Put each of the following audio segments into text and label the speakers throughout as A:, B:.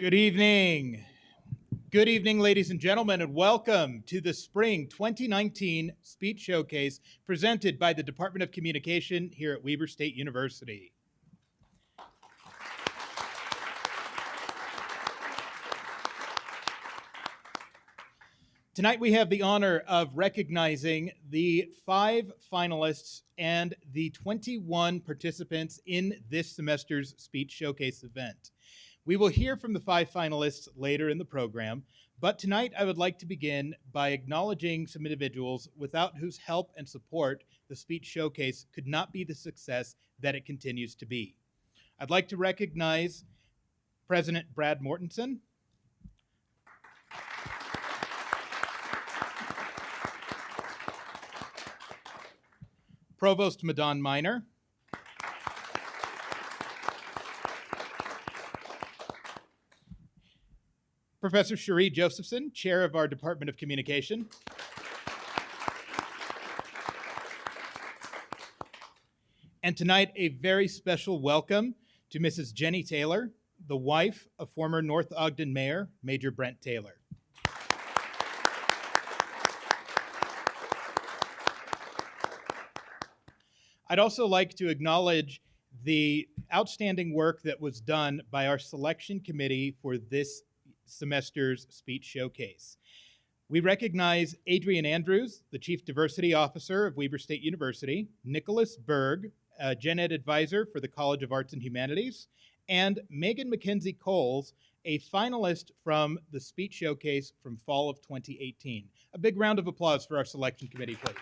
A: Good evening. Good evening, ladies and gentlemen, and welcome to the Spring 2019 Speech Showcase presented by the Department of Communication here at Weber State University. Tonight we have the honor of recognizing the 5 finalists and the 21 participants in this semester's Speech Showcase event. We will hear from the 5 finalists later in the program, but tonight I would like to begin by acknowledging some individuals without whose help and support the Speech Showcase could not be the success that it continues to be. I'd like to recognize President Brad Mortensen, Provost Madon Minor, Professor Cherie Josephson, Chair of our Department of Communication, and tonight a very special welcome to Mrs. Jenny Taylor, the wife of former North Ogden Mayor, Major Brent Taylor. I'd also like to acknowledge the outstanding work that was done by our selection committee for this semester's Speech Showcase. We recognize Adrian Andrews, the Chief Diversity Officer of Weber State University, Nicholas Berg, Gen Ed Advisor for the College of Arts and Humanities, and Megan Mackenzie Coles, a finalist from the Speech Showcase from fall of 2018. A big round of applause for our selection committee, please.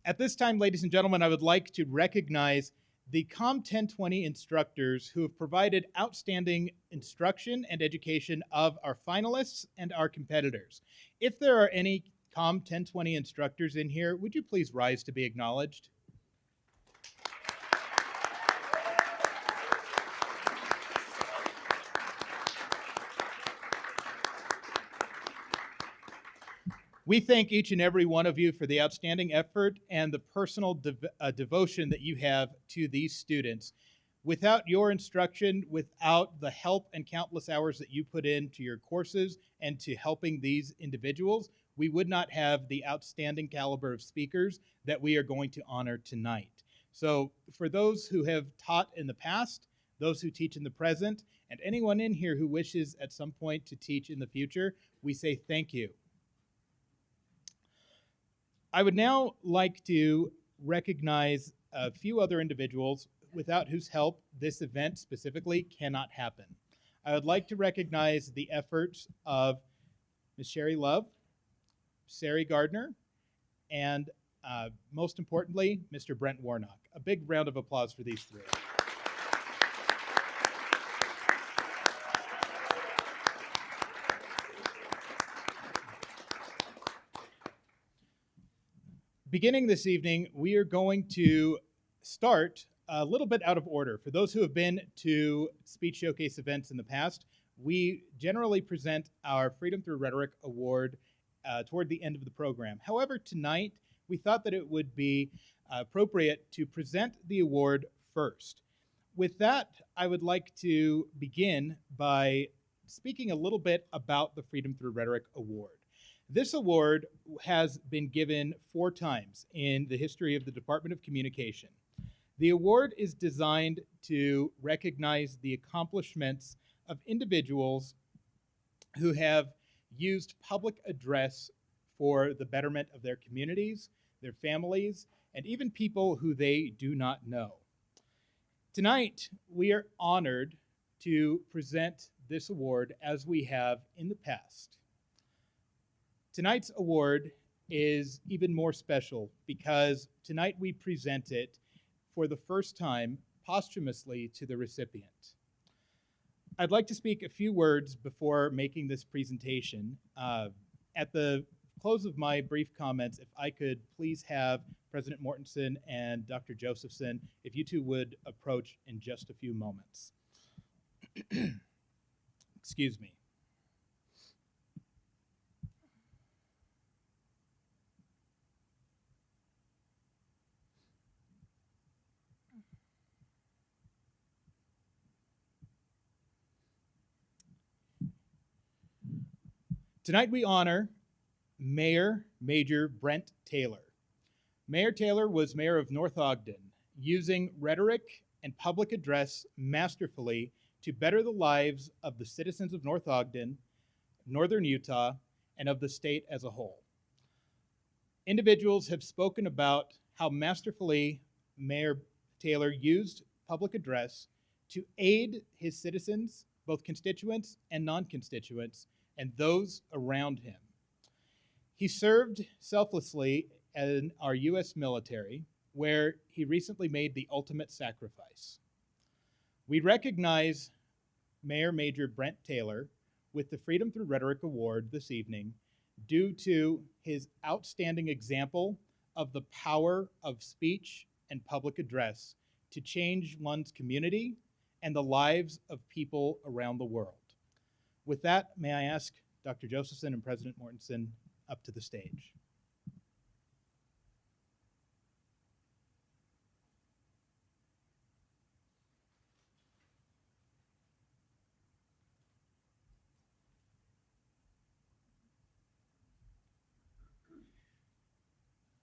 A: At this time, ladies and gentlemen, I would like to recognize the COM 1020 instructors who have provided outstanding instruction and education of our finalists and our competitors. If there are any COM 1020 instructors in here, would you please rise to be acknowledged? We thank each and every one of you for the outstanding effort and the personal devotion that you have to these students. Without your instruction, without the help and countless hours that you put into your courses and to helping these individuals, we would not have the outstanding caliber of speakers that we are going to honor tonight. So for those who have taught in the past, those who teach in the present, and anyone in here who wishes at some point to teach in the future, we say thank you. I would now like to recognize a few other individuals without whose help this event specifically cannot happen. I would like to recognize the efforts of Ms. Sherry Love, Sari Gardner, and most importantly, Mr. Brent Warnock. A big round of applause for these 3. Beginning this evening, we are going to start a little bit out of order. For those who have been to Speech Showcase events in the past, we generally present our Freedom Through Rhetoric Award toward the end of the program. However, tonight, we thought that it would be appropriate to present the award first. With that, I would like to begin by speaking a little bit about the Freedom Through Rhetoric Award. This award has been given 4 times in the history of the Department of Communication. The award is designed to recognize the accomplishments of individuals who have used public address for the betterment of their communities, their families, and even people who they do not know. Tonight, we are honored to present this award as we have in the past. Tonight's award is even more special because tonight we present it for the first time posthumously to the recipient. I'd like to speak a few words before making this presentation. At the close of my brief comments, if I could please have President Mortensen and Dr. Josephson, if you two would approach in just a few moments. Excuse me. Tonight we honor Mayor Major Brent Taylor. Mayor Taylor was mayor of North Ogden, using rhetoric and public address masterfully to better the lives of the citizens of North Ogden, northern Utah, and of the state as a whole. Individuals have spoken about how masterfully Mayor Taylor used public address to aid his citizens, both constituents and non-constituents, and those around him. He served selflessly in our U.S. military, where he recently made the ultimate sacrifice. We recognize Mayor Major Brent Taylor with the Freedom Through Rhetoric Award this evening due to his outstanding example of the power of speech and public address to change one's community and the lives of people around the world. With that, may I ask Dr. Josephson and President Mortensen up to the stage.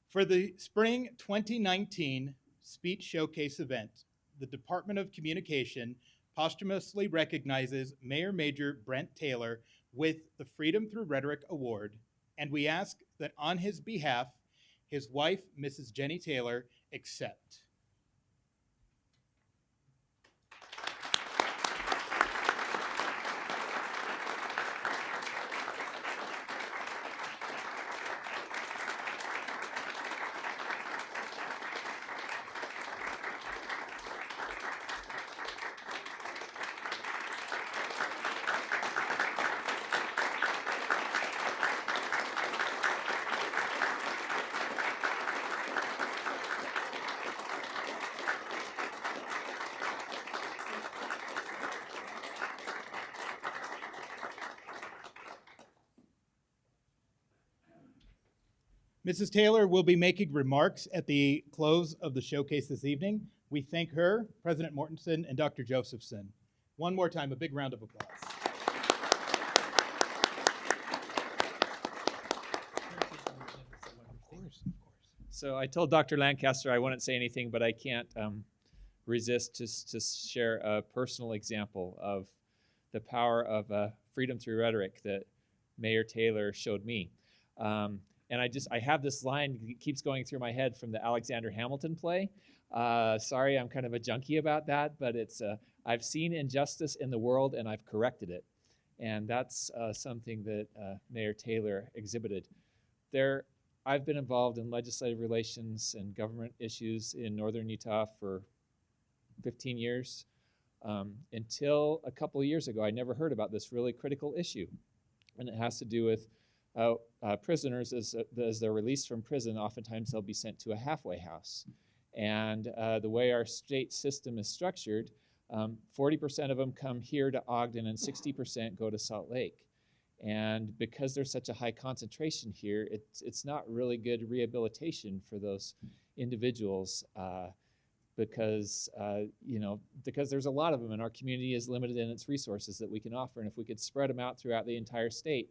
A: For the Spring 2019 Speech Showcase event, the Department of Communication posthumously recognizes Mayor Major Brent Taylor with the Freedom Through Rhetoric Award, and we ask that on his behalf, his wife, Mrs. Jenny Taylor, accept. Mrs. Taylor will be making remarks at the close of the showcase this evening. We thank her, President Mortensen, and Dr. Josephson. One more time, a big round of applause. Of course.
B: So I told Dr. Lancaster I wouldn't say anything, but I can't resist to share a personal example of the power of freedom through rhetoric that Mayor Taylor showed me. And I have this line that keeps going through my head from the Alexander Hamilton play. Sorry, I'm kind of a junkie about that, but it's I've seen injustice in the world and I've corrected it. And that's something that Mayor Taylor exhibited. I've been involved in legislative relations and government issues in northern Utah for 15 years. Until a couple of years ago, I never heard about this really critical issue. And it has to do with prisoners, as they're released from prison, oftentimes they'll be sent to a halfway house. And the way our state system is structured, 40% of them come here to Ogden and 60% go to Salt Lake. And because there's such a high concentration here, it's not really good rehabilitation for those individuals because there's a lot of them and our community is limited in its resources that we can offer. And if we could spread them out throughout the entire state,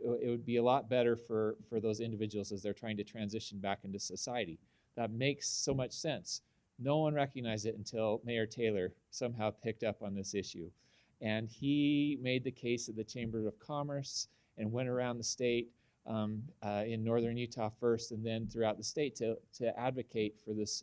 B: it would be a lot better for those individuals as they're trying to transition back into society. That makes so much sense. No one recognized it until Mayor Taylor somehow picked up on this issue. And he made the case at the Chamber of Commerce and went around the state in northern Utah first and then throughout the state to advocate for this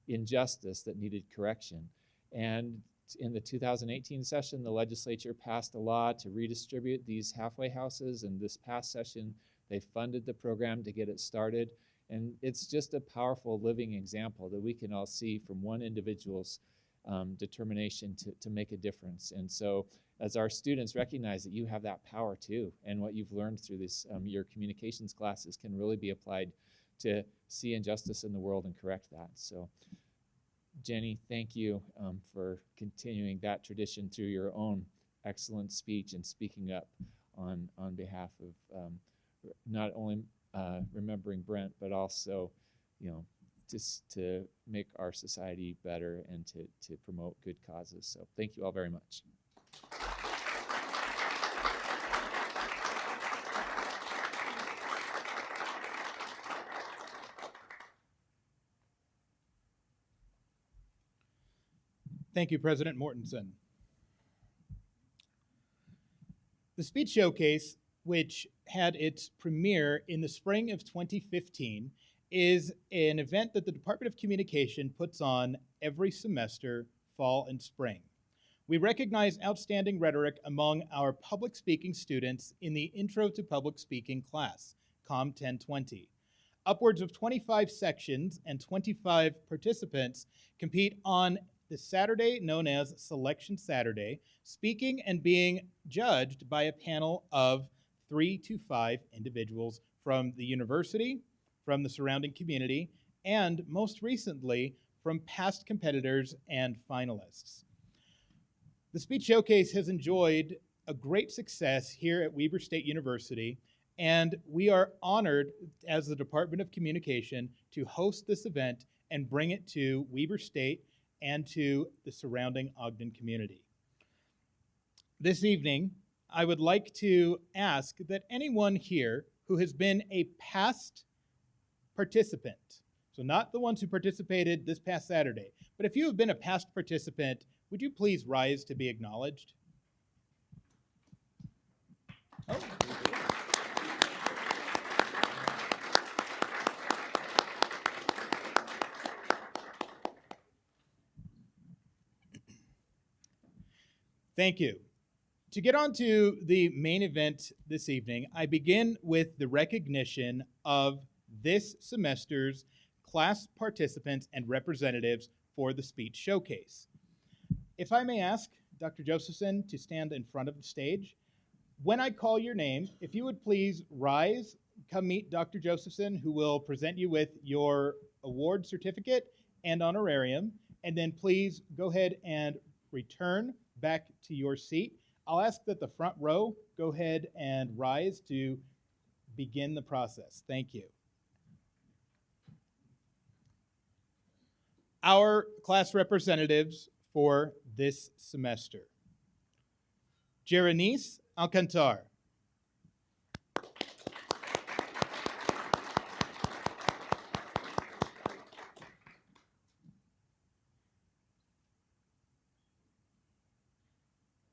B: injustice that needed correction. And in the 2018 session, the legislature passed a law to redistribute these halfway houses, and this past session, they funded the program to get it started. And it's just a powerful living example that we can all see from one individual's determination to make a difference. And so as our students recognize that you have that power too, and what you've learned through this, your communications classes can really be applied to see injustice in the world and correct that. So Jenny, thank you for continuing that tradition through your own excellent speech and speaking up on behalf of not only remembering Brent, but also, just to make our society better and to promote good causes. So thank you all very much.
A: Thank you, President Mortensen. The Speech Showcase, which had its premiere in the spring of 2015, is an event that the Department of Communication puts on every semester, fall and spring. We recognize outstanding rhetoric among our public speaking students in the Intro to Public Speaking class, COM 1020. Upwards of 25 sections and 25 participants compete on the Saturday known as Selection Saturday, speaking and being judged by a panel of 3 to 5 individuals from the university, from the surrounding community, and most recently, from past competitors and finalists. The Speech Showcase has enjoyed a great success here at Weber State University, and we are honored as the Department of Communication to host this event and bring it to Weber State and to the surrounding Ogden community. This evening, I would like to ask that anyone here who has been a past participant, so not the ones who participated this past Saturday, but if you have been a past participant, would you please rise to be acknowledged? Oh. Thank you. To get on to the main event this evening, I begin with the recognition of this semester's class participants and representatives for the Speech Showcase. If I may ask Dr. Josephson to stand in front of the stage. When I call your name, if you would please rise, come meet Dr. Josephson, who will present you with your award certificate and honorarium, and then please go ahead and return back to your seat. I'll ask that the front row go ahead and rise to begin the process. Thank you. Our class representatives for this semester: Jerenice Alcantar,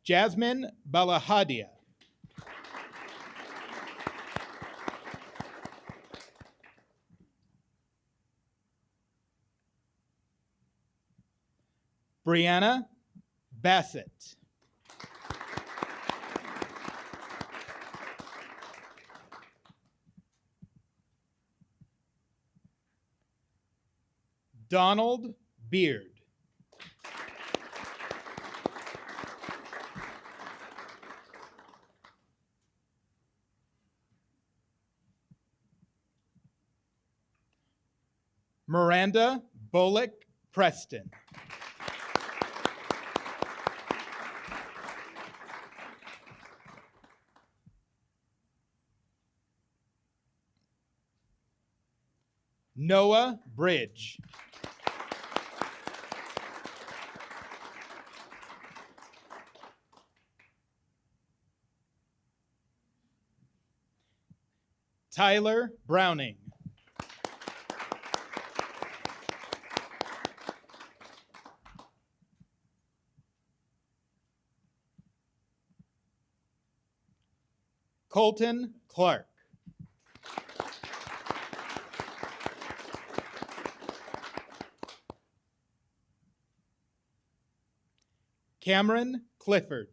A: Jasmine Balahadia, Brianna Bassett, Donald Beard, Miranda Bullock Preston, Noah Bridge, Tyler Browning, Colton Clark, Cameron Clifford,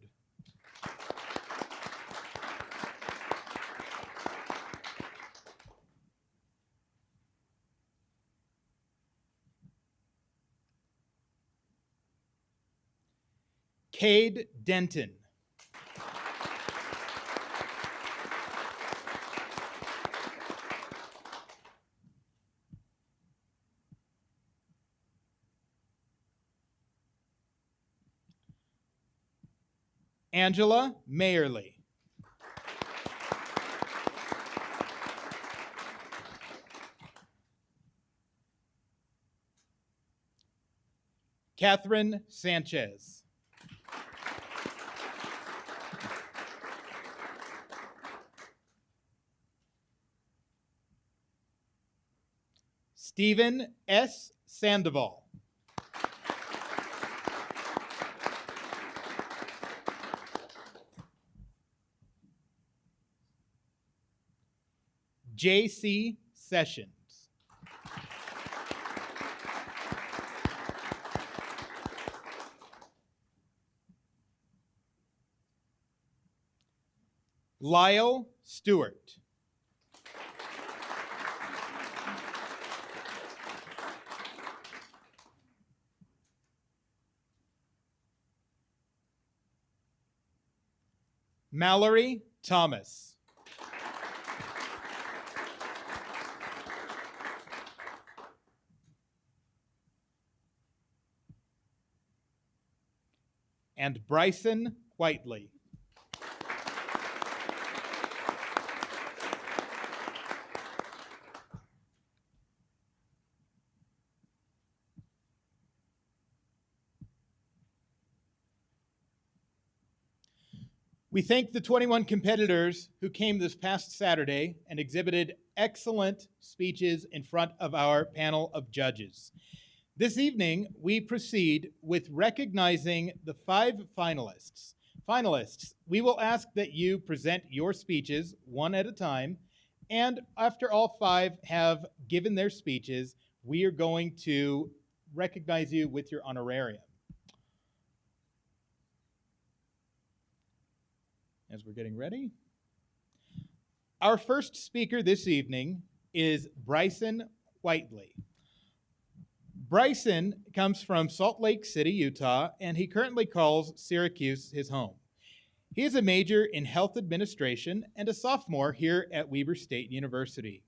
A: Cade Denton, Angela Mayerly, Catherine Sanchez, Stephen S. Sandoval, J.C. Sessions. Lyle Stewart. Mallory Thomas. And Bryson Whiteley. We thank the 21 competitors who came this past Saturday and exhibited excellent speeches in front of our panel of judges. This evening, we proceed with recognizing the 5 finalists. Finalists, we will ask that you present your speeches one at a time, and after all 5 have given their speeches, we are going to recognize you with your honorarium. As we're getting ready, our first speaker this evening is Bryson Whiteley. Bryson comes from Salt Lake City, Utah, and he currently calls Syracuse his home. He is a major in health administration and a sophomore here at Weber State University.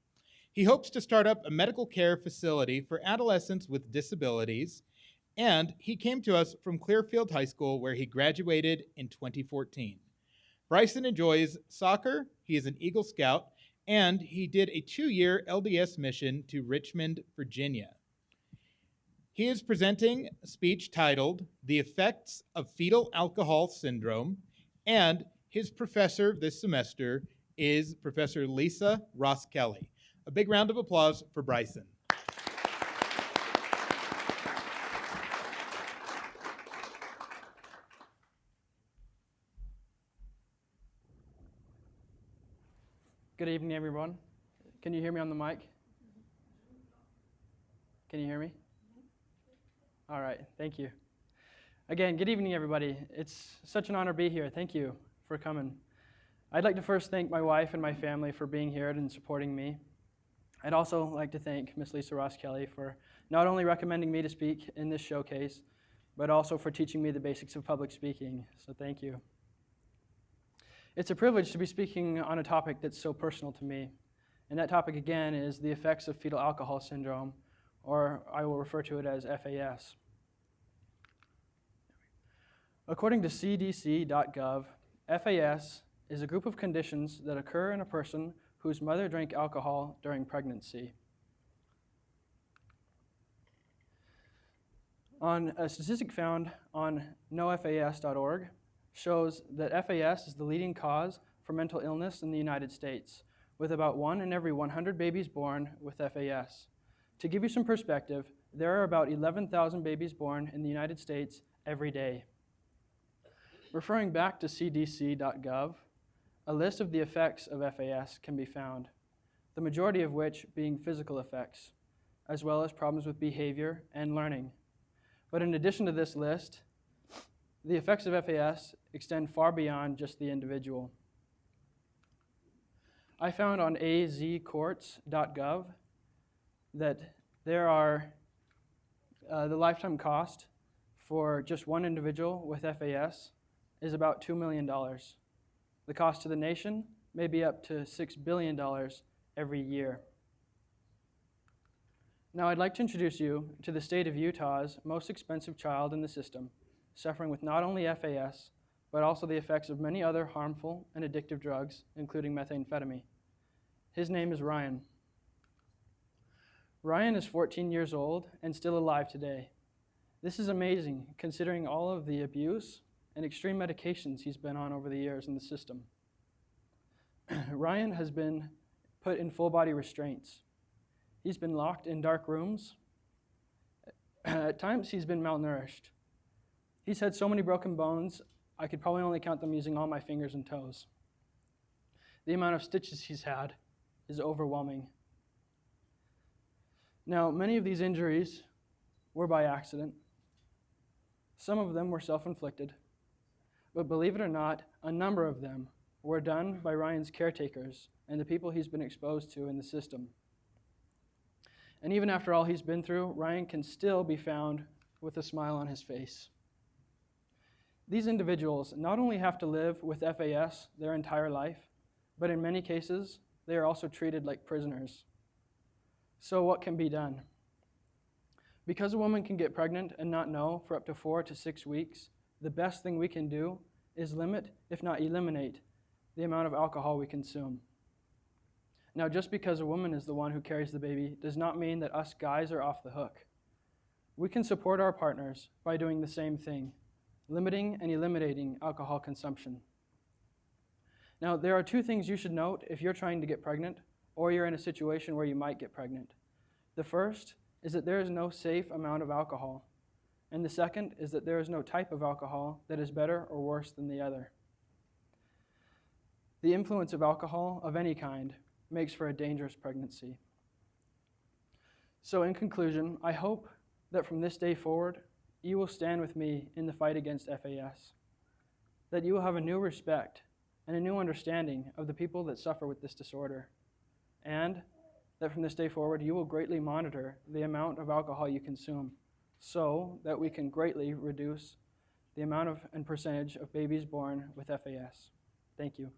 A: He hopes to start up a medical care facility for adolescents with disabilities, and he came to us from Clearfield High School, where he graduated in 2014. Bryson enjoys soccer, he is an Eagle Scout, and he did a 2-year LDS mission to Richmond, Virginia. He is presenting a speech titled, "The Effects of Fetal Alcohol Syndrome," and his professor this semester is Professor Lisa Ross Kelly. A big round of applause for Bryson.
C: Good evening, everyone. Can you hear me on the mic? Can you hear me? All right, thank you. Again, good evening, everybody. It's such an honor to be here. Thank you for coming. I'd like to first thank my wife and my family for being here and supporting me. I'd also like to thank Miss Lisa Ross Kelly for not only recommending me to speak in this showcase, but also for teaching me the basics of public speaking, so thank you. It's a privilege to be speaking on a topic that's so personal to me, and that topic again is the effects of fetal alcohol syndrome, or I will refer to it as FAS. According to cdc.gov, FAS is a group of conditions that occur in a person whose mother drank alcohol during pregnancy. On a statistic found on nofas.org, shows that FAS is the leading cause for mental illness in the United States, with about 1 in every 100 babies born with FAS. To give you some perspective, there are about 11,000 babies born in the United States every day. Referring back to cdc.gov, a list of the effects of FAS can be found, the majority of which being physical effects, as well as problems with behavior and learning. But in addition to this list, the effects of FAS extend far beyond just the individual. I found on azcourts.gov that there are the lifetime cost for just one individual with FAS is about $2 million. The cost to the nation may be up to $6 billion every year. Now I'd like to introduce you to the state of Utah's most expensive child in the system, suffering with not only FAS, but also the effects of many other harmful and addictive drugs, including methamphetamine. His name is Ryan. Ryan is 14 years old and still alive today. This is amazing, considering all of the abuse and extreme medications he's been on over the years in the system. Ryan has been put in full-body restraints. He's been locked in dark rooms. At times, he's been malnourished. He's had so many broken bones, I could probably only count them using all my fingers and toes. The amount of stitches he's had is overwhelming. Now, many of these injuries were by accident. Some of them were self-inflicted. But believe it or not, a number of them were done by Ryan's caretakers and the people he's been exposed to in the system. And even after all he's been through, Ryan can still be found with a smile on his face. These individuals not only have to live with FAS their entire life, but in many cases, they are also treated like prisoners. So what can be done? Because a woman can get pregnant and not know for up to 4 to 6 weeks, the best thing we can do is limit, if not eliminate, the amount of alcohol we consume. Now, just because a woman is the one who carries the baby does not mean that us guys are off the hook. We can support our partners by doing the same thing, limiting and eliminating alcohol consumption. Now, there are 2 things you should note if you're trying to get pregnant or you're in a situation where you might get pregnant. The first is that there is no safe amount of alcohol, and the second is that there is no type of alcohol that is better or worse than the other. The influence of alcohol of any kind makes for a dangerous pregnancy. So in conclusion, I hope that from this day forward, you will stand with me in the fight against FAS, that you will have a new respect and a new understanding of the people that suffer with this disorder, and that from this day forward, you will greatly monitor the amount of alcohol you consume so that we can greatly reduce the amount of and percentage of babies born with FAS. Thank you.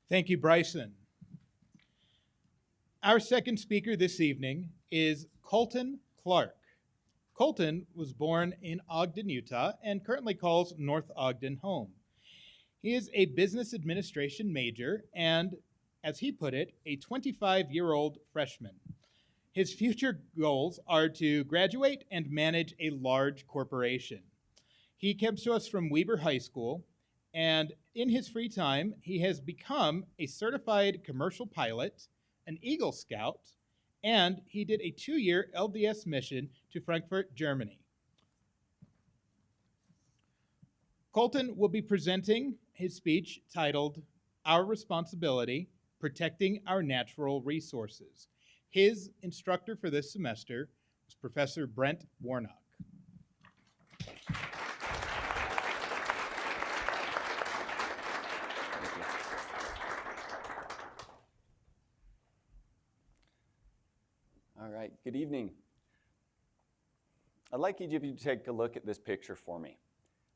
A: Thank you, Bryson. Our second speaker this evening is Colton Clark. Colton was born in Ogden, Utah, and currently calls North Ogden home. He is a business administration major and, as he put it, a 25-year-old freshman. His future goals are to graduate and manage a large corporation. He comes to us from Weber High School, and in his free time, he has become a certified commercial pilot, an Eagle Scout, and he did a 2-year LDS mission to Frankfurt, Germany. Colton will be presenting his speech titled, Our Responsibility, Protecting Our Natural Resources. His instructor for this semester was Professor Brent Warnock.
D: All right, good evening. I'd like each of you to take a look at this picture for me.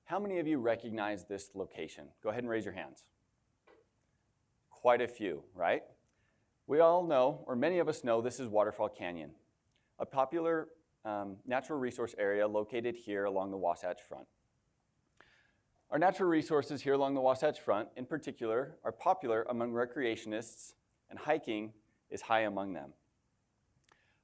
D: How many of you recognize this location? Go ahead and raise your hands. Quite a few, right? We all know, or many of us know, this is Waterfall Canyon, a popular natural resource area located here along the Wasatch Front. Our natural resources here along the Wasatch Front, in particular, are popular among recreationists, and hiking is high among them.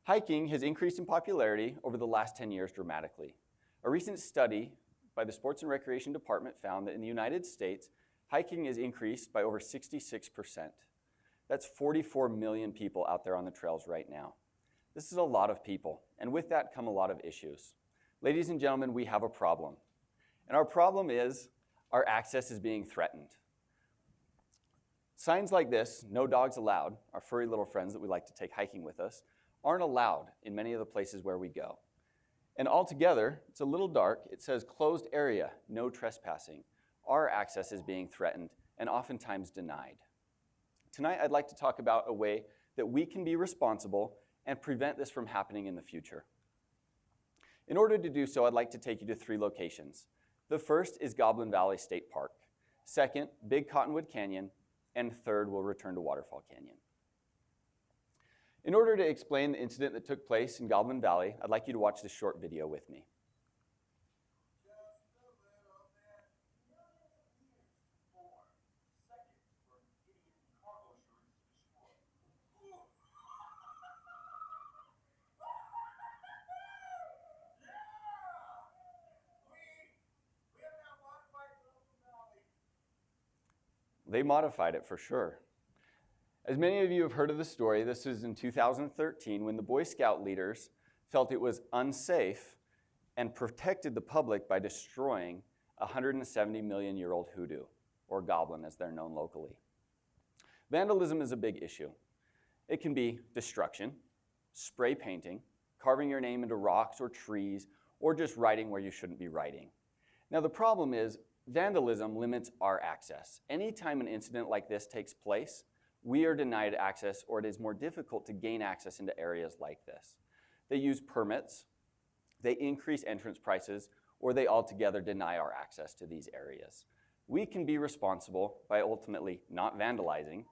D: Hiking has increased in popularity over the last 10 years dramatically. A recent study by the Sports and Recreation Department found that in the United States, hiking has increased by over 66%. That's 44 million people out there on the trails right now. This is a lot of people, and with that come a lot of issues. Ladies and gentlemen, we have a problem. And our problem is our access is being threatened. Signs like this, no dogs allowed, our furry little friends that we like to take hiking with us, aren't allowed in many of the places where we go. And altogether, it's a little dark. It says closed area, no trespassing. Our access is being threatened and oftentimes denied. Tonight, I'd like to talk about a way that we can be responsible and prevent this from happening in the future. In order to do so, I'd like to take you to 3 locations. The first is Goblin Valley State Park. Second, Big Cottonwood Canyon. And third, we'll return to Waterfall Canyon. In order to explain the incident that took place in Goblin Valley, I'd like you to watch this short video with me. They modified it for sure. As many of you have heard of the story, this was in 2013 when the Boy Scout leaders felt it was unsafe and protected the public by destroying a 170 million-year-old hoodoo, or goblin as they're known locally. Vandalism is a big issue. It can be destruction, spray painting, carving your name into rocks or trees, or just writing where you shouldn't be writing. Now the problem is vandalism limits our access. Anytime an incident like this takes place, we are denied access, or it is more difficult to gain access into areas like this. They use permits, they increase entrance prices, or they altogether deny our access to these areas. We can be responsible by ultimately not vandalizing,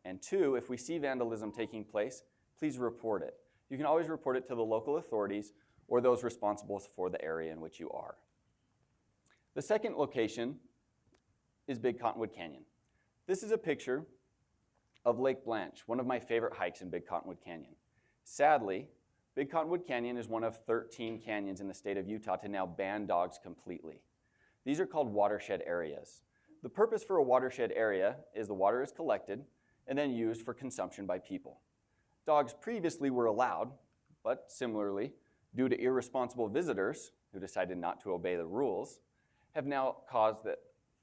D: and two, if we see vandalism taking place, please report it. You can always report it to the local authorities or those responsible for the area in which you are. The second location is Big Cottonwood Canyon. This is a picture of Lake Blanche, one of my favorite hikes in Big Cottonwood Canyon. Sadly, Big Cottonwood Canyon is one of 13 canyons in the state of Utah to now ban dogs completely. These are called watershed areas. The purpose for a watershed area is the water is collected and then used for consumption by people. Dogs previously were allowed, but similarly, due to irresponsible visitors who decided not to obey the rules, have now caused that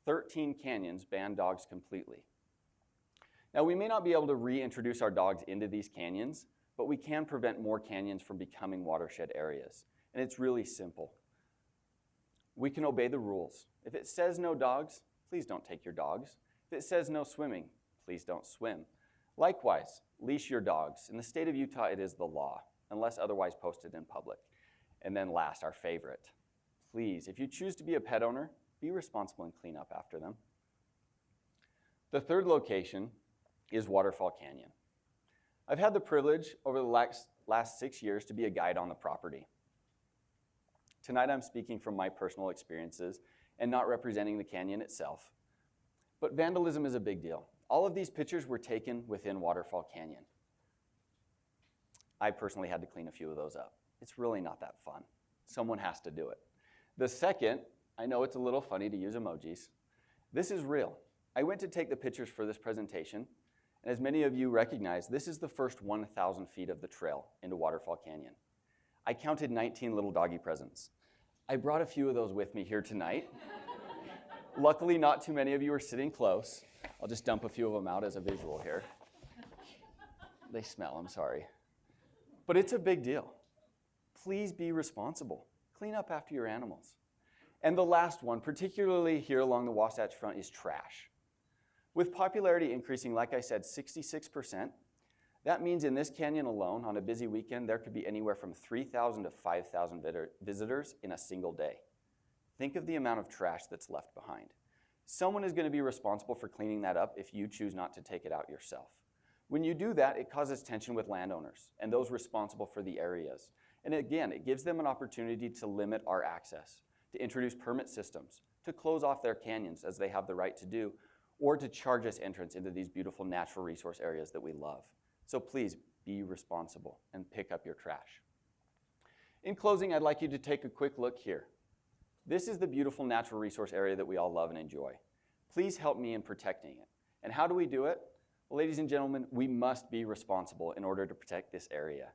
D: 13 canyons ban dogs completely. Now, we may not be able to reintroduce our dogs into these canyons, but we can prevent more canyons from becoming watershed areas. And it's really simple. We can obey the rules. If it says no dogs, please don't take your dogs. If it says no swimming, please don't swim. Likewise, leash your dogs. In the state of Utah, it is the law, unless otherwise posted in public. And then last, our favorite. Please, if you choose to be a pet owner, be responsible and clean up after them. The third location is Waterfall Canyon. I've had the privilege over the last 6 years to be a guide on the property. Tonight I'm speaking from my personal experiences and not representing the canyon itself. But vandalism is a big deal. All of these pictures were taken within Waterfall Canyon. I personally had to clean a few of those up. It's really not that fun. Someone has to do it. The second, I know it's a little funny to use emojis. This is real. I went to take the pictures for this presentation, and as many of you recognize, this is the first 1,000 feet of the trail into Waterfall Canyon. I counted 19 little doggy presents. I brought a few of those with me here tonight. Luckily, not too many of you are sitting close. I'll just dump a few of them out as a visual here. They smell, I'm sorry. But it's a big deal. Please be responsible. Clean up after your animals. And the last one, particularly here along the Wasatch Front, is trash. With popularity increasing, like I said, 66%, that means in this canyon alone, on a busy weekend, there could be anywhere from 3,000 to 5,000 visitors in a single day. Think of the amount of trash that's left behind. Someone is going to be responsible for cleaning that up if you choose not to take it out yourself. When you do that, it causes tension with landowners and those responsible for the areas. And again, it gives them an opportunity to limit our access, to introduce permit systems, to close off their canyons as they have the right to do, or to charge us entrance into these beautiful natural resource areas that we love. So please be responsible and pick up your trash. In closing, I'd like you to take a quick look here. This is the beautiful natural resource area that we all love and enjoy. Please help me in protecting it. And how do we do it? Well, ladies and gentlemen, we must be responsible in order to protect this area.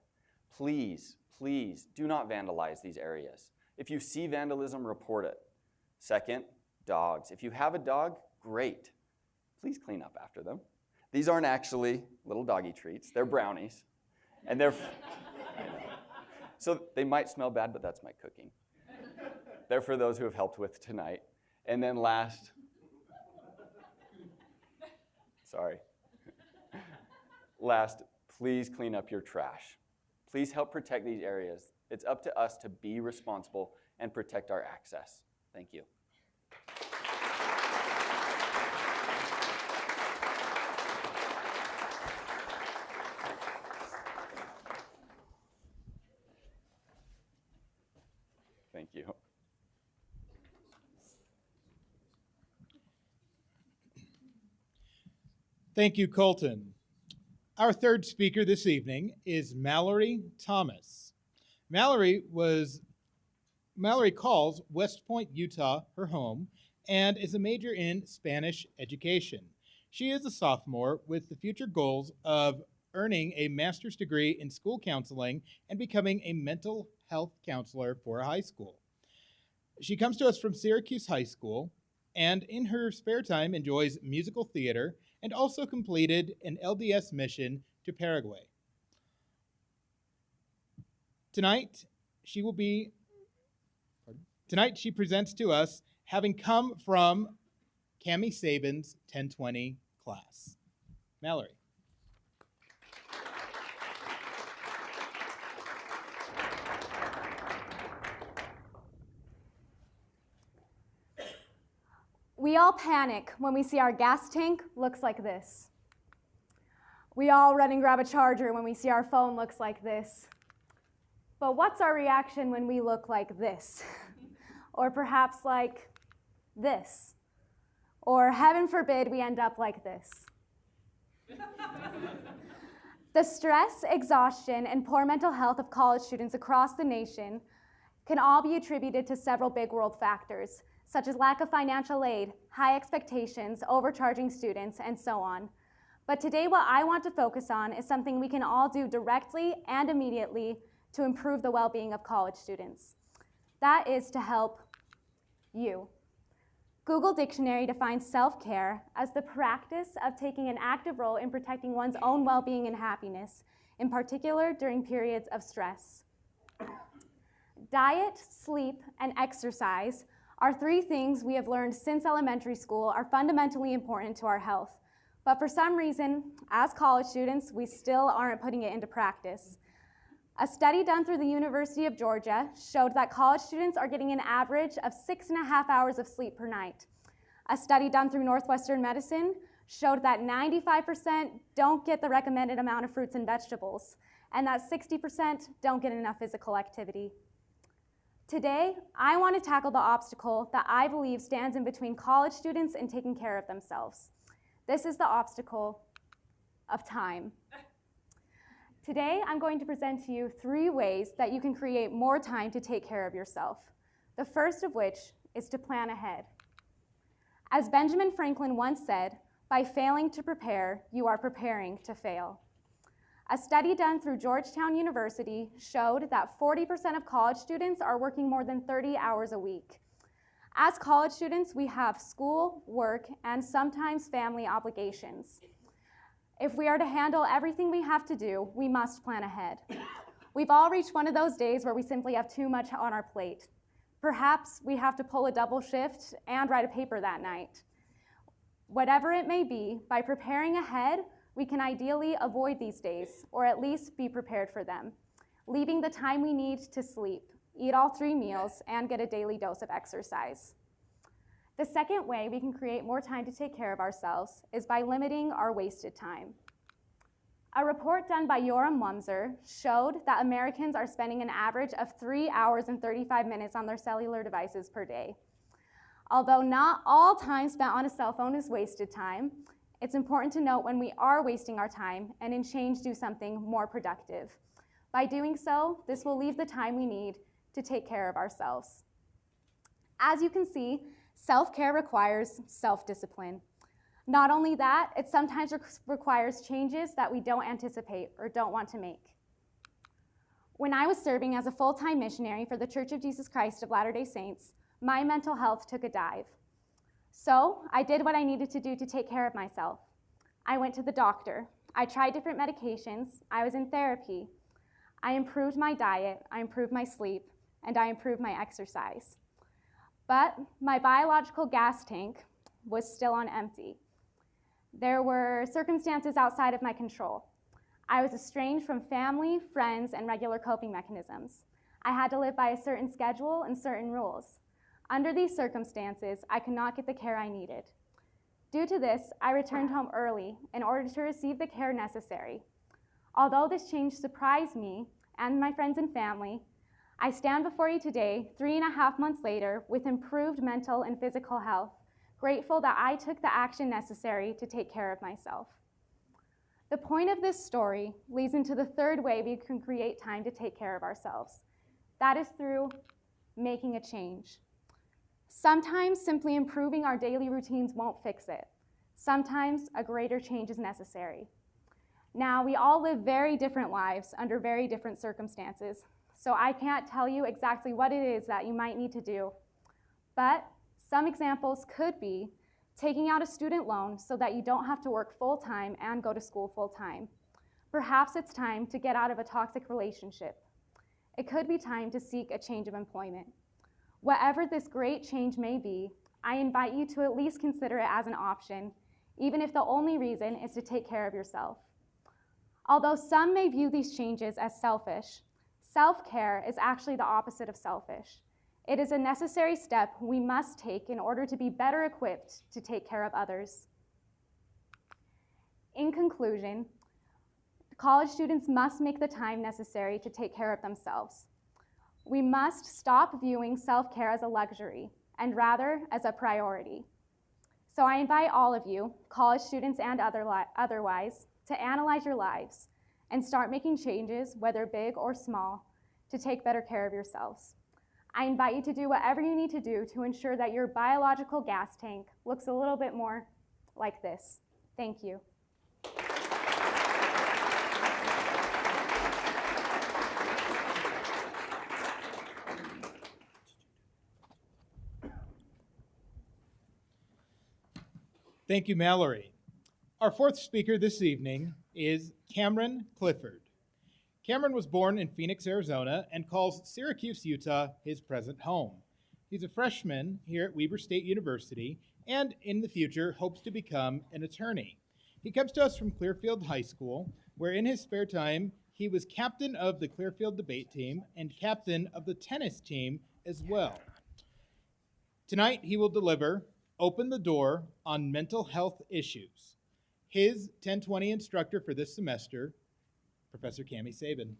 D: Please, please do not vandalize these areas. If you see vandalism, report it. Second, dogs. If you have a dog, great. Please clean up after them. These aren't actually little doggy treats. They're brownies. And they're, so they might smell bad, but that's my cooking. They're for those who have helped with tonight. And then last, please clean up your trash. Please help protect these areas. It's up to us to be responsible and protect our access. Thank you. Thank you.
A: Thank you, Colton. Our third speaker this evening is Mallory Thomas. Mallory calls West Point, Utah, her home, and is a major in Spanish education. She is a sophomore with the future goals of earning a master's degree in school counseling and becoming a mental health counselor for a high school. She comes to us from Syracuse High School and in her spare time enjoys musical theater and also completed an LDS mission to Paraguay. Tonight she presents to us having come from Cami Sabin's 1020 class. Mallory.
E: We all panic when we see our gas tank looks like this. We all run and grab a charger when we see our phone looks like this. But what's our reaction when we look like this? Or perhaps like this? Or heaven forbid we end up like this. The stress, exhaustion, and poor mental health of college students across the nation can all be attributed to several big world factors, such as lack of financial aid, high expectations, overcharging students, and so on. But today what I want to focus on is something we can all do directly and immediately to improve the well-being of college students. That is to help you. Google Dictionary defines self-care as the practice of taking an active role in protecting one's own well-being and happiness, in particular during periods of stress. Diet, sleep, and exercise are three things we have learned since elementary school are fundamentally important to our health. But for some reason, as college students, we still aren't putting it into practice. A study done through the University of Georgia showed that college students are getting an average of 6.5 hours of sleep per night. A study done through Northwestern Medicine showed that 95% don't get the recommended amount of fruits and vegetables, and that 60% don't get enough physical activity. Today, I want to tackle the obstacle that I believe stands in between college students and taking care of themselves. This is the obstacle of time. Today, I'm going to present to you 3 ways that you can create more time to take care of yourself. The first of which is to plan ahead. As Benjamin Franklin once said, by failing to prepare, you are preparing to fail. A study done through Georgetown University showed that 40% of college students are working more than 30 hours a week. As college students, we have school, work, and sometimes family obligations. If we are to handle everything we have to do, we must plan ahead. We've all reached one of those days where we simply have too much on our plate. Perhaps we have to pull a double shift and write a paper that night. Whatever it may be, by preparing ahead, we can ideally avoid these days, or at least be prepared for them, leaving the time we need to sleep, eat all 3 meals, and get a daily dose of exercise. The second way we can create more time to take care of ourselves is by limiting our wasted time. A report done by Yoram Mumser showed that Americans are spending an average of 3 hours and 35 minutes on their cellular devices per day. Although not all time spent on a cell phone is wasted time, it's important to note when we are wasting our time and in change do something more productive. By doing so, this will leave the time we need to take care of ourselves. As you can see, self-care requires self-discipline. Not only that, it sometimes requires changes that we don't anticipate or don't want to make. When I was serving as a full-time missionary for the Church of Jesus Christ of Latter-day Saints, my mental health took a dive. So I did what I needed to do to take care of myself. I went to the doctor. I tried different medications. I was in therapy. I improved my diet. I improved my sleep. And I improved my exercise. But my biological gas tank was still on empty. There were circumstances outside of my control. I was estranged from family, friends, and regular coping mechanisms. I had to live by a certain schedule and certain rules. Under these circumstances, I could not get the care I needed. Due to this, I returned home early in order to receive the care necessary. Although this change surprised me and my friends and family, I stand before you today, 3.5 months later, with improved mental and physical health, grateful that I took the action necessary to take care of myself. The point of this story leads into the third way we can create time to take care of ourselves. That is through making a change. Sometimes simply improving our daily routines won't fix it. Sometimes a greater change is necessary. Now, we all live very different lives under very different circumstances, so I can't tell you exactly what it is that you might need to do. But some examples could be taking out a student loan so that you don't have to work full-time and go to school full-time. Perhaps it's time to get out of a toxic relationship. It could be time to seek a change of employment. Whatever this great change may be, I invite you to at least consider it as an option, even if the only reason is to take care of yourself. Although some may view these changes as selfish, self-care is actually the opposite of selfish. It is a necessary step we must take in order to be better equipped to take care of others. In conclusion, college students must make the time necessary to take care of themselves. We must stop viewing self-care as a luxury and rather as a priority. So I invite all of you, college students and otherwise, to analyze your lives and start making changes, whether big or small, to take better care of yourselves. I invite you to do whatever you need to do to ensure that your biological gas tank looks a little bit more like this. Thank you.
A: Thank you, Mallory. Our fourth speaker this evening is Cameron Clifford. Cameron was born in Phoenix, Arizona, and calls Syracuse, Utah, his present home. He's a freshman here at Weber State University, and in the future hopes to become an attorney. He comes to us from Clearfield High School, where in his spare time, he was captain of the Clearfield debate team and captain of the tennis team as well. Tonight, he will deliver Open the Door on Mental Health Issues. His 1020 instructor for this semester, Professor Cami Sabin.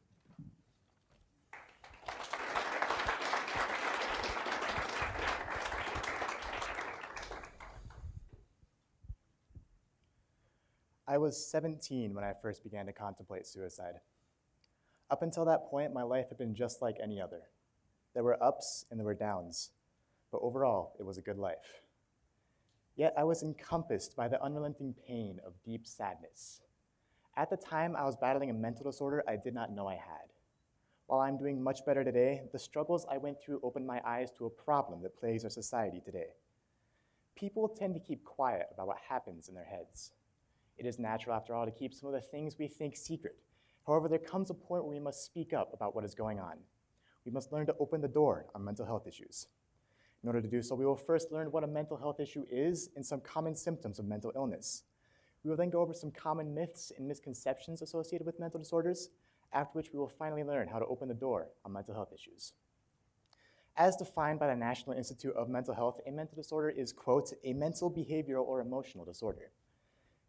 F: I was 17 when I first began to contemplate suicide. Up until that point, my life had been just like any other. There were ups and there were downs, but overall, it was a good life. Yet I was encompassed by the unrelenting pain of deep sadness. At the time, I was battling a mental disorder I did not know I had. While I'm doing much better today, the struggles I went through opened my eyes to a problem that plagues our society today. People tend to keep quiet about what happens in their heads. It is natural, after all, to keep some of the things we think secret. However, there comes a point where we must speak up about what is going on. We must learn to open the door on mental health issues. In order to do so, we will first learn what a mental health issue is and some common symptoms of mental illness. We will then go over some common myths and misconceptions associated with mental disorders, after which we will finally learn how to open the door on mental health issues. As defined by the National Institute of Mental Health, a mental disorder is, quote, a mental, behavioral, or emotional disorder.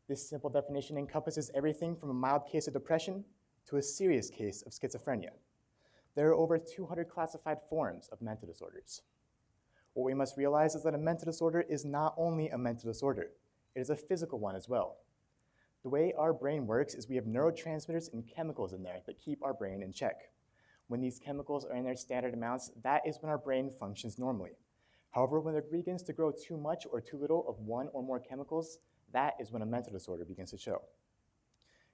F: This simple definition encompasses everything from a mild case of depression to a serious case of schizophrenia. There are over 200 classified forms of mental disorders. What we must realize is that a mental disorder is not only a mental disorder, it is a physical one as well. The way our brain works is we have neurotransmitters and chemicals in there that keep our brain in check. When these chemicals are in their standard amounts, that is when our brain functions normally. However, when it begins to grow too much or too little of one or more chemicals, that is when a mental disorder begins to show.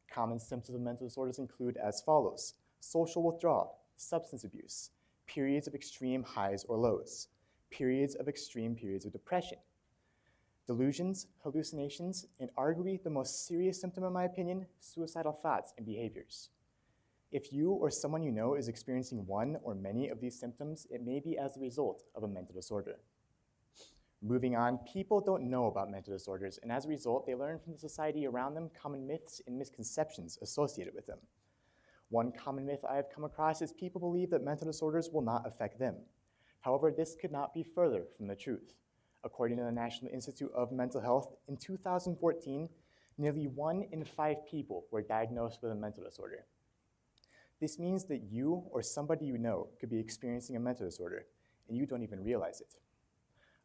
F: Common symptoms of mental disorders include as follows: social withdrawal, substance abuse, periods of extreme highs or lows, periods of depression, delusions, hallucinations, and arguably the most serious symptom in my opinion, suicidal thoughts and behaviors. If you or someone you know is experiencing one or many of these symptoms, it may be as a result of a mental disorder. Moving on, people don't know about mental disorders, and as a result, they learn from the society around them common myths and misconceptions associated with them. One common myth I have come across is people believe that mental disorders will not affect them. However, this could not be further from the truth. According to the National Institute of Mental Health, in 2014, nearly 1 in 5 people were diagnosed with a mental disorder. This means that you or somebody you know could be experiencing a mental disorder, and you don't even realize it.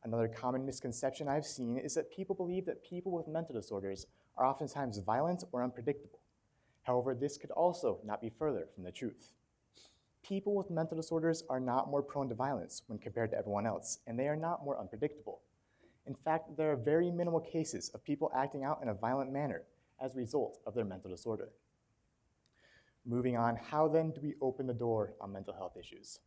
F: Another common misconception I've seen is that people believe that people with mental disorders are oftentimes violent or unpredictable. However, this could also not be further from the truth. People with mental disorders are not more prone to violence when compared to everyone else, and they are not more unpredictable. In fact, there are very minimal cases of people acting out in a violent manner as a result of their mental disorder. Moving on, how then do we open the door on mental health issues?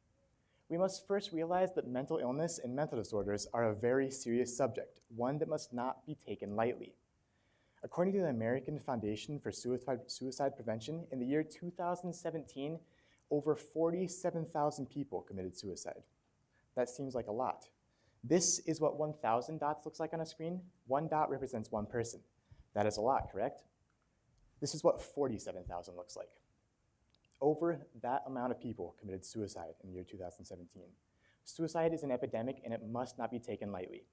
F: We must first realize that mental illness and mental disorders are a very serious subject, one that must not be taken lightly. According to the American Foundation for Suicide Prevention, in the year 2017, over 47,000 people committed suicide. That seems like a lot. This is what 1,000 dots looks like on a screen. One dot represents one person. That is a lot, correct? This is what 47,000 looks like. Over that amount of people committed suicide in the year 2017. Suicide is an epidemic and it must not be taken lightly.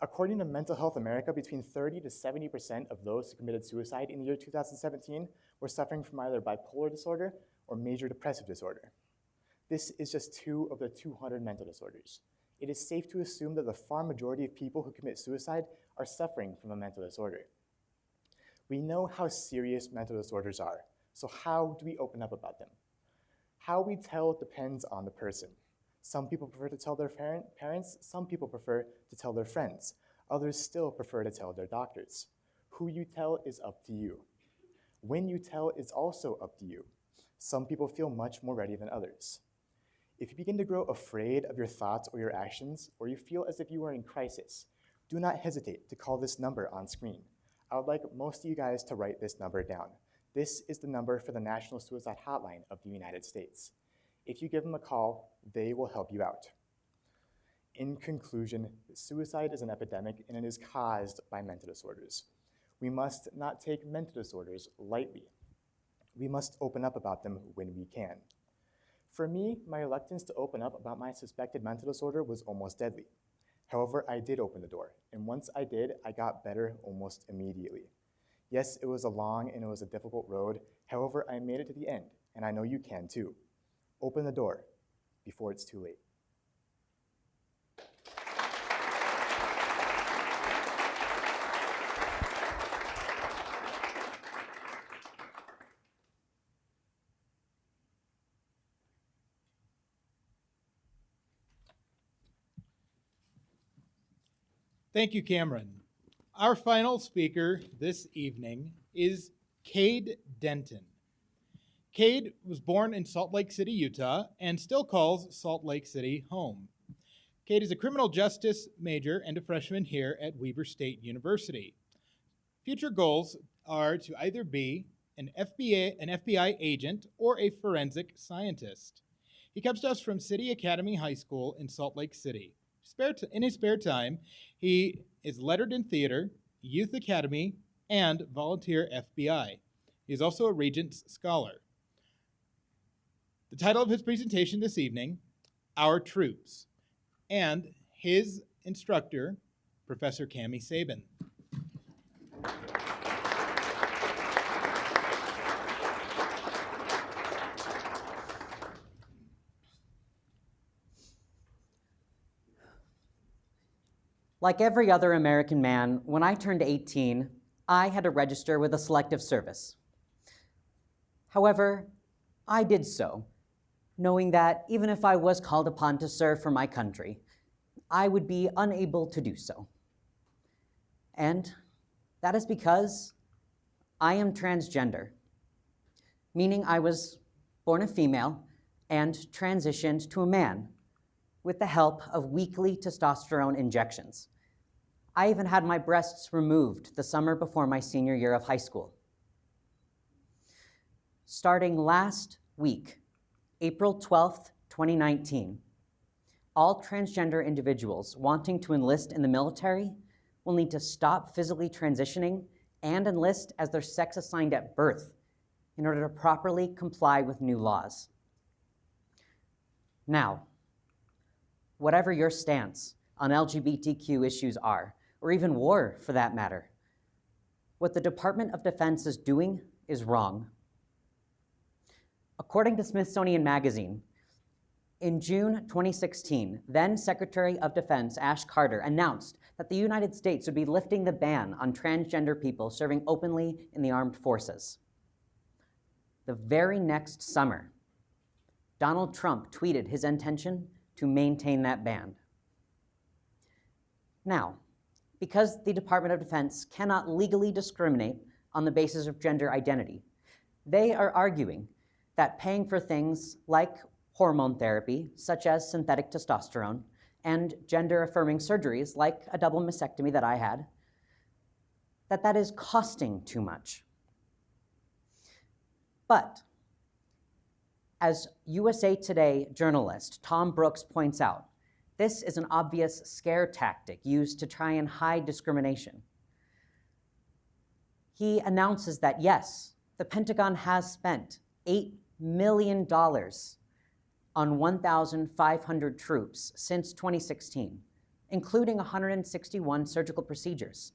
F: According to Mental Health America, between 30 to 70% of those who committed suicide in the year 2017 were suffering from either bipolar disorder or major depressive disorder. This is just 2 of the 200 mental disorders. It is safe to assume that the far majority of people who commit suicide are suffering from a mental disorder. We know how serious mental disorders are, so how do we open up about them? How we tell depends on the person. Some people prefer to tell their parents, some people prefer to tell their friends. Others still prefer to tell their doctors. Who you tell is up to you. When you tell is also up to you. Some people feel much more ready than others. If you begin to grow afraid of your thoughts or your actions, or you feel as if you are in crisis, do not hesitate to call this number on screen. I would like most of you guys to write this number down. This is the number for the National Suicide Hotline of the United States. If you give them a call, they will help you out. In conclusion, suicide is an epidemic and it is caused by mental disorders. We must not take mental disorders lightly. We must open up about them when we can. For me, my reluctance to open up about my suspected mental disorder was almost deadly. However, I did open the door, and once I did, I got better almost immediately. Yes, it was a long and it was a difficult road. However, I made it to the end, and I know you can too. Open the door before it's too late.
A: Thank you, Cameron. Our final speaker this evening is Cade Denton. Cade was born in Salt Lake City, Utah, and still calls Salt Lake City home. Cade is a criminal justice major and a freshman here at Weber State University. Future goals are to either be an FBI agent or a forensic scientist. He comes to us from City Academy High School in Salt Lake City. In his spare time, he is lettered in theater, youth academy, and volunteer FBI. He is also a Regents Scholar. The title of his presentation this evening, Our Troops, and his instructor, Professor Cami Sabin.
G: Like every other American man, when I turned 18, I had to register with the Selective Service. However, I did so, knowing that even if I was called upon to serve for my country, I would be unable to do so. And that is because I am transgender, meaning I was born a female and transitioned to a man with the help of weekly testosterone injections. I even had my breasts removed the summer before my senior year of high school. Starting last week, April 12th, 2019, all transgender individuals wanting to enlist in the military will need to stop physically transitioning and enlist as their sex assigned at birth in order to properly comply with new laws. Now, whatever your stance on LGBTQ issues are, or even war for that matter, what the Department of Defense is doing is wrong. According to Smithsonian Magazine, in June 2016, then Secretary of Defense Ash Carter announced that the United States would be lifting the ban on transgender people serving openly in the armed forces. The very next summer, Donald Trump tweeted his intention to maintain that ban. Now, because the Department of Defense cannot legally discriminate on the basis of gender identity. They are arguing that paying for things like hormone therapy, such as synthetic testosterone, and gender-affirming surgeries, like a double mastectomy that I had, that is costing too much. But as USA Today journalist Tom Brooks points out, this is an obvious scare tactic used to try and hide discrimination. He announces that, yes, the Pentagon has spent $8 million on 1,500 troops since 2016, including 161 surgical procedures.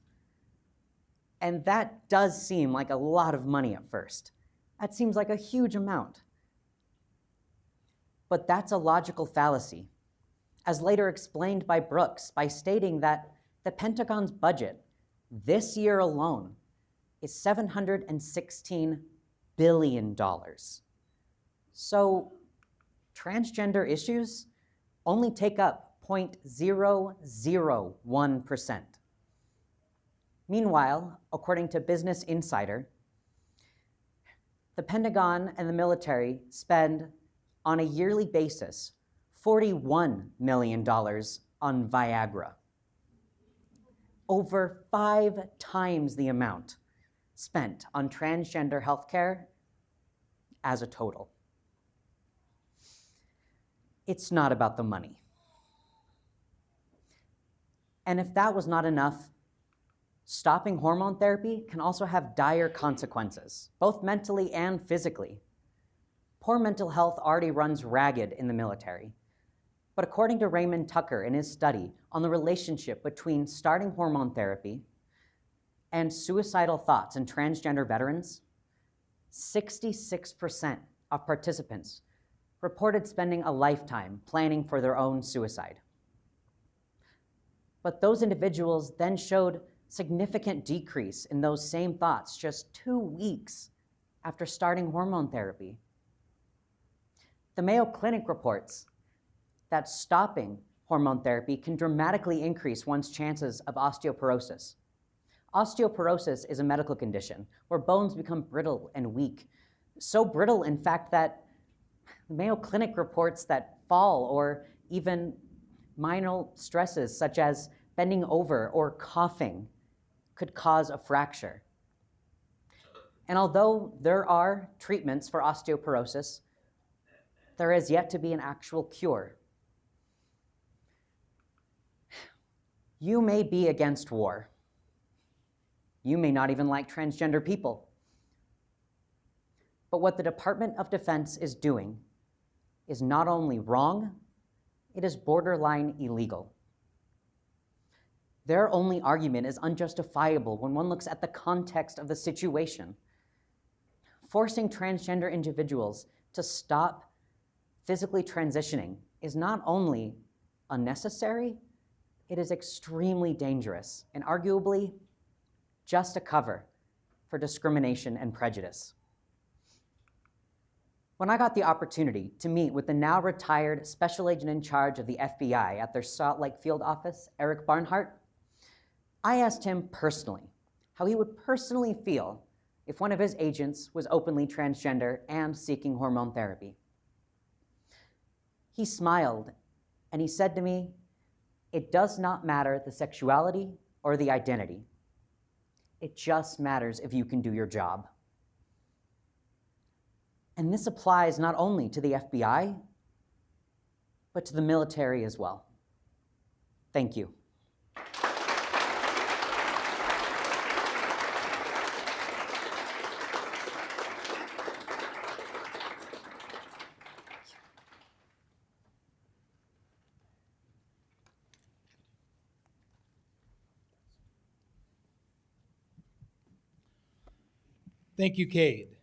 G: And that does seem like a lot of money at first. That seems like a huge amount. But that's a logical fallacy, as later explained by Brooks by stating that the Pentagon's budget this year alone is $716 billion. So transgender issues only take up 0.001%. Meanwhile, according to Business Insider, the Pentagon and the military spend on a yearly basis $41 million on Viagra. Over 5 times the amount spent on transgender healthcare as a total. It's not about the money. And if that was not enough, stopping hormone therapy can also have dire consequences, both mentally and physically. Poor mental health already runs ragged in the military. But according to Raymond Tucker in his study on the relationship between starting hormone therapy and suicidal thoughts in transgender veterans, 66% of participants reported spending a lifetime planning for their own suicide. But those individuals then showed significant decrease in those same thoughts just 2 weeks after starting hormone therapy. The Mayo Clinic reports that stopping hormone therapy can dramatically increase one's chances of osteoporosis. Osteoporosis is a medical condition where bones become brittle and weak. So brittle, in fact, that the Mayo Clinic reports that fall or even minor stresses such as bending over or coughing could cause a fracture. And although there are treatments for osteoporosis, there is yet to be an actual cure. You may be against war. You may not even like transgender people. But what the Department of Defense is doing is not only wrong, it is borderline illegal. Their only argument is unjustifiable when one looks at the context of the situation. Forcing transgender individuals to stop physically transitioning is not only unnecessary, it is extremely dangerous and arguably just a cover for discrimination and prejudice. When I got the opportunity to meet with the now retired special agent in charge of the FBI at their Salt Lake field office, Eric Barnhart, I asked him personally how he would personally feel if one of his agents was openly transgender and seeking hormone therapy. He smiled and he said to me, "It does not matter the sexuality or the identity. It just matters if you can do your job." And this applies not only to the FBI, but to the military as well. Thank you.
A: Thank you, Cade.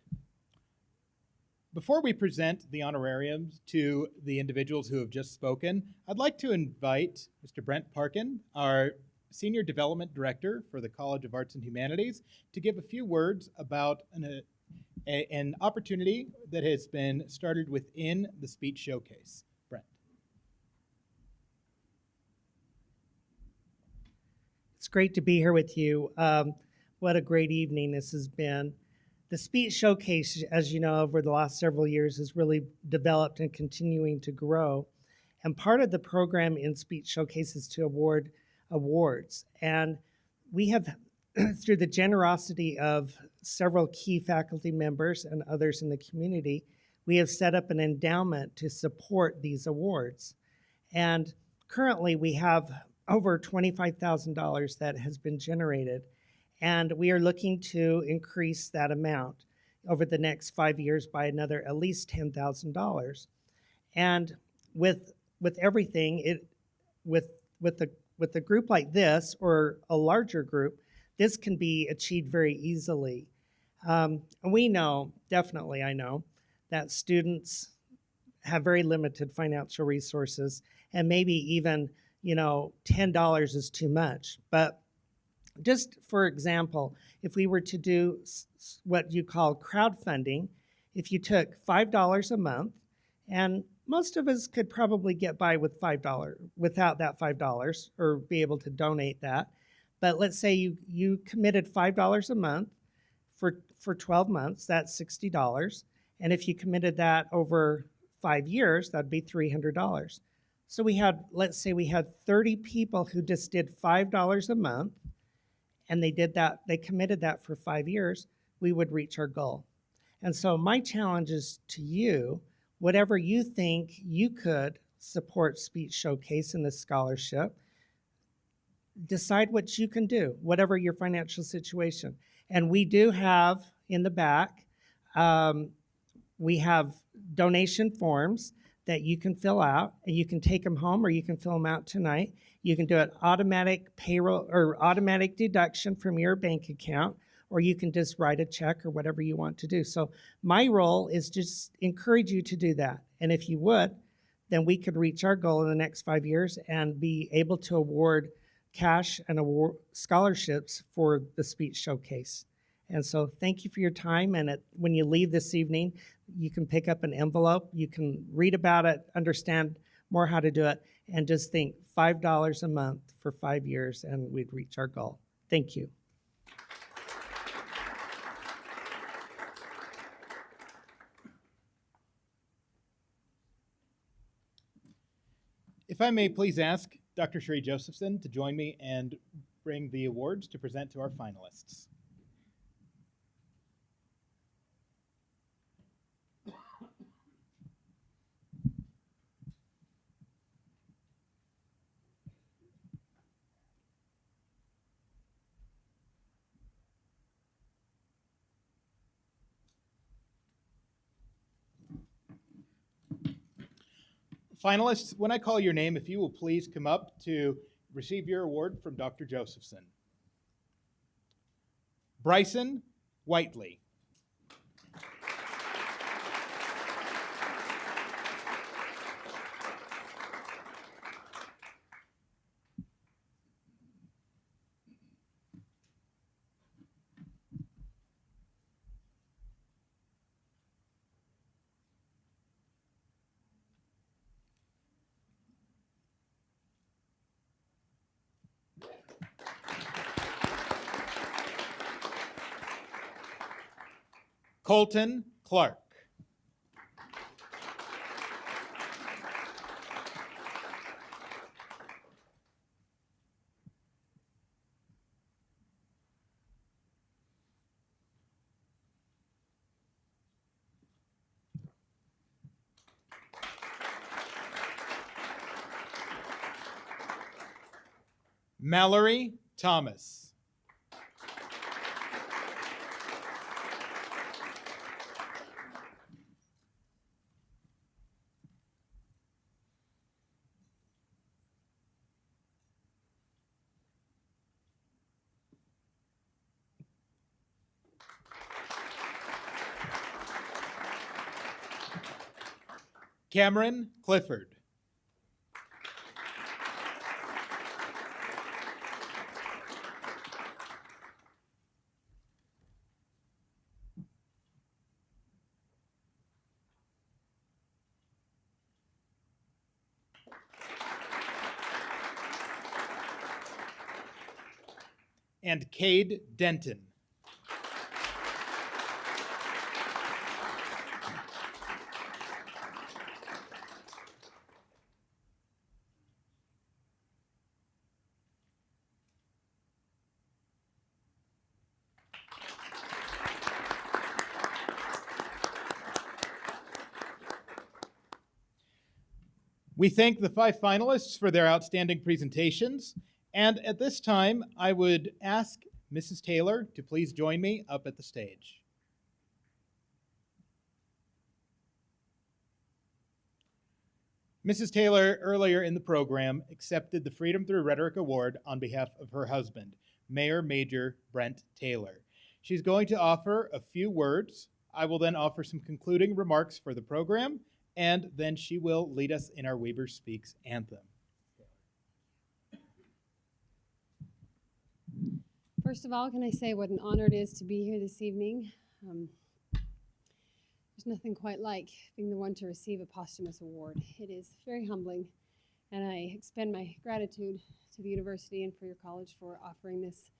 A: Before we present the honorariums to the individuals who have just spoken, I'd like to invite Mr. Brent Parkin, our Senior Development Director for the College of Arts and Humanities, to give a few words about an opportunity that has been started within the Speech Showcase. Brent.
H: It's great to be here with you. What a great evening this has been. The Speech Showcase, as you know, over the last several years has really developed and continuing to grow. And part of the program in Speech Showcase is to award awards. And we have, through the generosity of several key faculty members and others in the community, we have set up an endowment to support these awards. And currently we have over $25,000 that has been generated. And we are looking to increase that amount over the next 5 years by another at least $10,000. And with everything, with a group like this or a larger group, this can be achieved very easily. And we know, definitely I know, that students have very limited financial resources, and maybe even, $10 is too much. But just for example, if we were to do what you call crowdfunding, if you took $5 a month, and most of us could probably get by with $5 without that $5 or be able to donate that. But let's say you committed $5 a month for 12 months, that's $60. And if you committed that over 5 years, that'd be $300. So let's say we had 30 people who just did $5 a month, and they committed that for 5 years, we would reach our goal. And so my challenge is to you, whatever you think you could support Speech Showcase in this scholarship, decide what you can do, whatever your financial situation. And we do have in the back, we have donation forms that you can fill out, and you can take them home or you can fill them out tonight. You can do an automatic payroll or automatic deduction from your bank account, or you can just write a check or whatever you want to do. So my role is just encourage you to do that. And if you would, then we could reach our goal in the next 5 years and be able to award cash and award scholarships for the Speech Showcase. And so thank you for your time. And when you leave this evening, you can pick up an envelope. You can read about it, understand more how to do it, and just think $5 a month for 5 years, and we'd reach our goal. Thank you.
A: If I may please ask Dr. Sheree Josephson to join me and bring the awards to present to our finalists. Finalists, when I call your name, if you will please come up to receive your award from Dr. Josephson. Bryson Whiteley. Colton Clark. Mallory Thomas. Cameron Clifford. and Cade Denton. We thank the 5 finalists for their outstanding presentations, and at this time, I would ask Mrs. Taylor to please join me up at the stage. Mrs. Taylor, earlier in the program, accepted the Freedom Through Rhetoric Award on behalf of her husband, Mayor Major Brent Taylor. She's going to offer a few words. I will then offer some concluding remarks for the program, and then she will lead us in our Weber Speaks anthem.
I: First of all, can I say what an honor it is to be here this evening? There's nothing quite like being the one to receive a posthumous award. It is very humbling, and I extend my gratitude to the university and for your college for offering this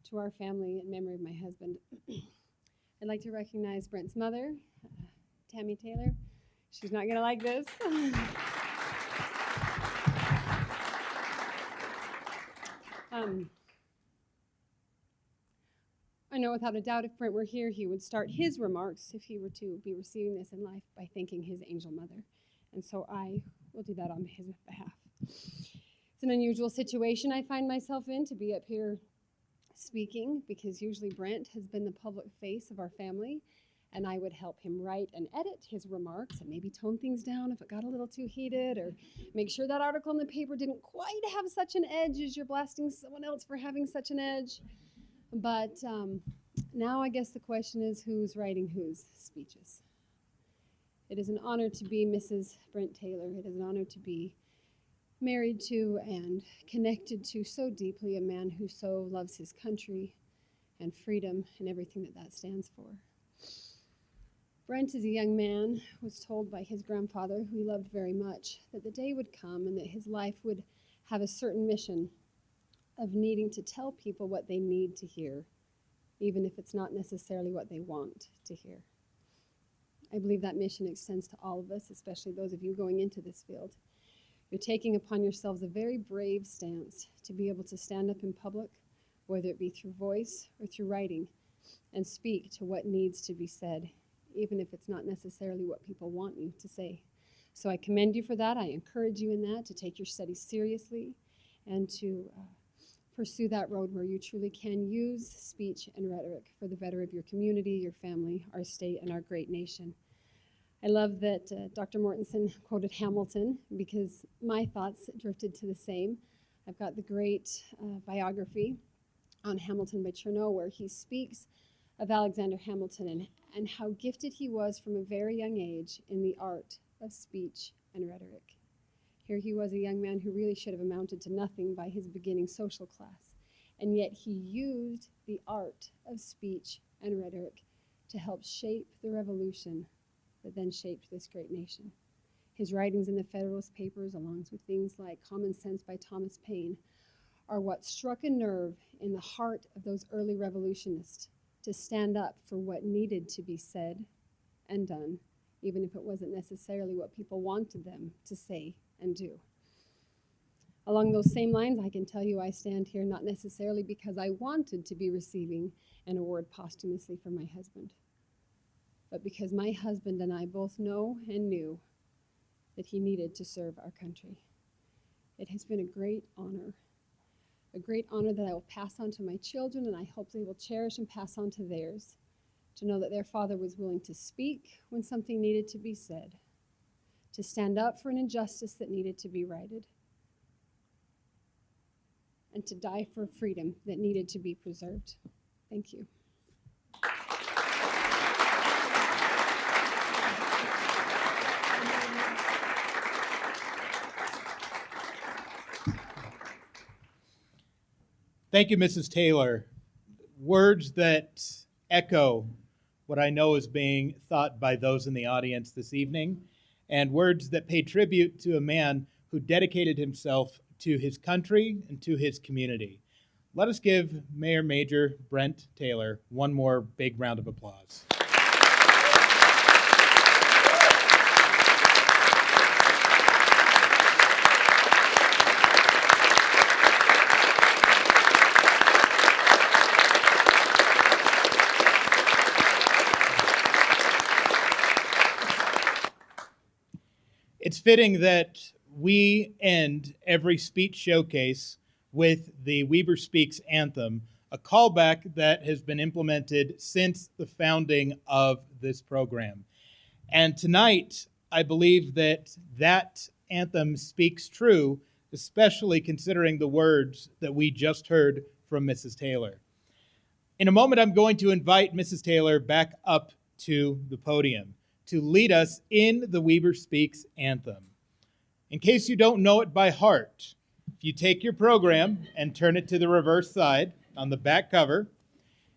I: to our family in memory of my husband. I'd like to recognize Brent's mother, Tammy Taylor. She's not gonna like this. I know without a doubt if Brent were here, he would start his remarks, if he were to be receiving this in life, by thanking his angel mother. And so I will do that on his behalf. It's an unusual situation I find myself in to be up here speaking, because usually Brent has been the public face of our family, and I would help him write and edit his remarks and maybe tone things down if it got a little too heated, or make sure that article in the paper didn't quite have such an edge as you're blasting someone else for having such an edge. But now I guess the question is, who's writing whose speeches? It is an honor to be Mrs. Brent Taylor. It is an honor to be married to and connected to so deeply a man who so loves his country and freedom and everything that that stands for. Brent, as a young man, was told by his grandfather, who he loved very much, that the day would come and that his life would have a certain mission of needing to tell people what they need to hear, even if it's not necessarily what they want to hear. I believe that mission extends to all of us, especially those of you going into this field. You're taking upon yourselves a very brave stance to be able to stand up in public, whether it be through voice or through writing, and speak to what needs to be said, even if it's not necessarily what people want you to say. So I commend you for that. I encourage you in that, to take your studies seriously and to pursue that road where you truly can use speech and rhetoric for the better of your community, your family, our state, and our great nation. I love that Dr. Mortensen quoted Hamilton, because my thoughts drifted to the same. I've got the great biography on Hamilton by Chernow, where he speaks of Alexander Hamilton and how gifted he was from a very young age in the art of speech and rhetoric. Here he was, a young man who really should have amounted to nothing by his beginning social class, and yet he used the art of speech and rhetoric to help shape the revolution that then shaped this great nation. His writings in the Federalist Papers, along with things like Common Sense by Thomas Paine, are what struck a nerve in the heart of those early revolutionists to stand up for what needed to be said and done, even if it wasn't necessarily what people wanted them to say and do. Along those same lines, I can tell you I stand here not necessarily because I wanted to be receiving an award posthumously for my husband, but because my husband and I both know and knew that he needed to serve our country. It has been a great honor that I will pass on to my children, and I hope they will cherish and pass on to theirs, to know that their father was willing to speak when something needed to be said, to stand up for an injustice that needed to be righted, and to die for freedom that needed to be preserved. Thank you.
A: Thank you, Mrs. Taylor. Words that echo what I know is being thought by those in the audience this evening, and words that pay tribute to a man who dedicated himself to his country and to his community. let us give Mayor Major Brent Taylor one more big round of applause. It's fitting that we end every speech showcase with the Weber Speaks Anthem, a callback that has been implemented since the founding of this program. And tonight, I believe that that anthem speaks true, especially considering the words that we just heard from Mrs. Taylor. In a moment, I'm going to invite Mrs. Taylor back up to the podium to lead us in the Weber Speaks Anthem. In case you don't know it by heart, if you take your program and turn it to the reverse side on the back cover,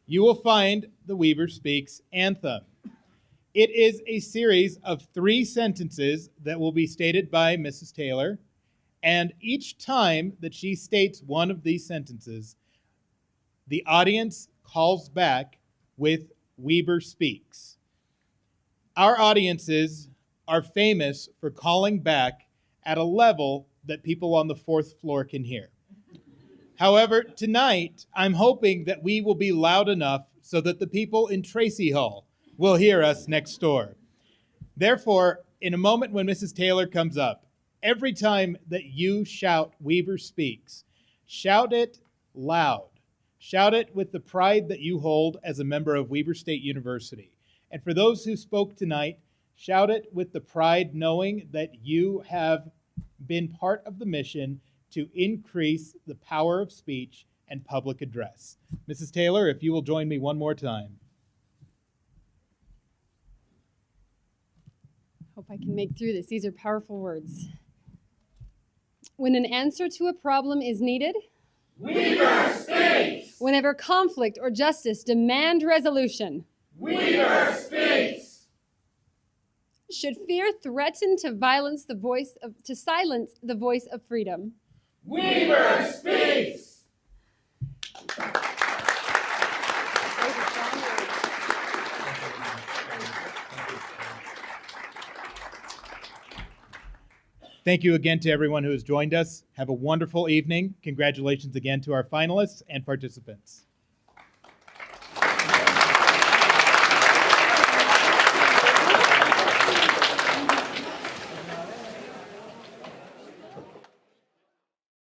A: you will find the Weber Speaks Anthem. It is a series of 3 sentences that will be stated by Mrs. Taylor, and each time that she states one of these sentences, the audience calls back with Weber Speaks. Our audiences are famous for calling back at a level that people on the 4th floor can hear. However, tonight, I'm hoping that we will be loud enough so that the people in Tracy Hall will hear us next door. Therefore, in a moment when Mrs. Taylor comes up, every time that you shout Weber Speaks, shout it loud. Shout it with the pride that you hold as a member of Weber State University. And for those who spoke tonight, shout it with the pride knowing that you have been part of the mission to increase the power of speech and public address. Mrs. Taylor, if you will join me one more time.
I: Hope I can make through this. These are powerful words. When an answer to a problem is needed,
J: Weber speaks!
I: Whenever conflict or justice demand resolution,
J: Weber speaks!
I: Should fear threaten to silence the voice of freedom,
J: Weber speaks!
A: Thank you again to everyone who has joined us. Have a wonderful evening. Congratulations again to our finalists and participants.